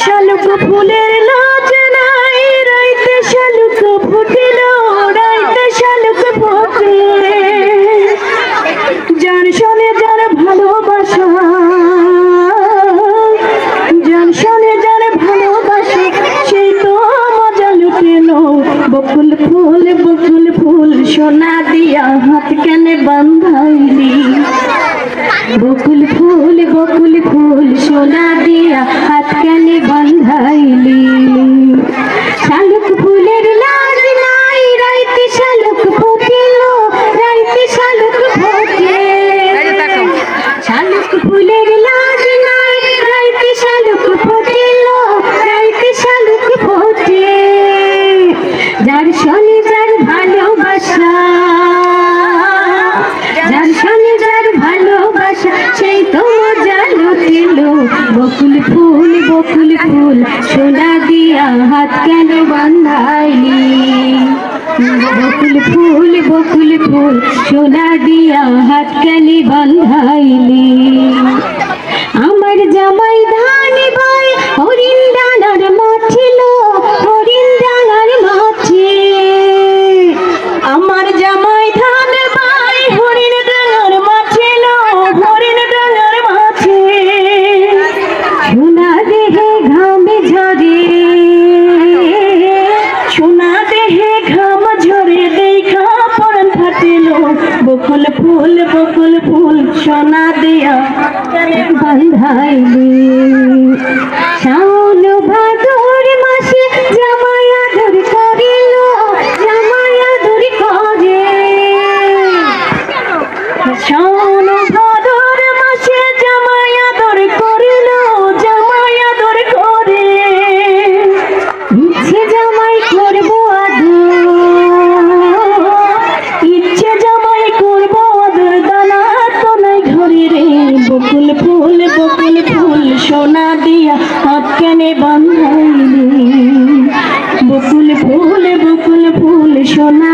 শালুক ফুলের লাজ নাই, রাইতে শালুক ফুটিল, রাইতে শালুক ফোটে। যার শোনে যার ভালোবাসা, যার শোনে যার ভালোবাসা, সেই তো মজা লুটেল। বকুল ফুল সোনা দিয়া হাত কেনে বান্ধাইলি। বকুল ফুল সোনা দিয়া হাত কেনে বান্ধাইলি। শালুক ফুলের লাজ নাই, রাইতে শালুক ফুটিল, রাইতে শালুক ফোটে। শালুক ফুলের লাজ নাই, রাইতে শালুক ফুটিল, রাইতে শালুক ফোটে। যার শোনে যার ভালোবাসা, যার শোনে যার ভালোবাসা, সেই তো মজা লুটিল। বকুল ফুল সোনা দিয়া হাত কেন বান্ধাইলি। বকুল ফুল সোনা দিয়া হাত কেন বান্ধাইলি। আমার জামাই ধান বয় হরিণ ডাঙার মাছিল, হরিণ ডাঙার মাছে। আমার জামাই ধান বয় হরিণ ডাঙার মাছিল, হরিণ ডাঙার মাছে। সোনা দেহে ঘামে ঝরে, সোনা দেহে ঘাম ঝরে, দেখা পরাণ ফাটিল। বকুল ফুল সোনা দিয়া বান্ধাইলি। শাওন ভাদর মাসে জামাই আদর করিল, জামাই আদর করে। শাওন ভাদর মাসে জামাই আদর করিল, জামাই আদর করে। ইচ্ছে জামাই করবো আদর, ইচ্ছে জামাই করবো আদর, দানা তো নাই ঘরে রে। বকুল ফুল সোনা দিয়া হাত কেনে বান্ধাইলি। বকুল ফুল সোনা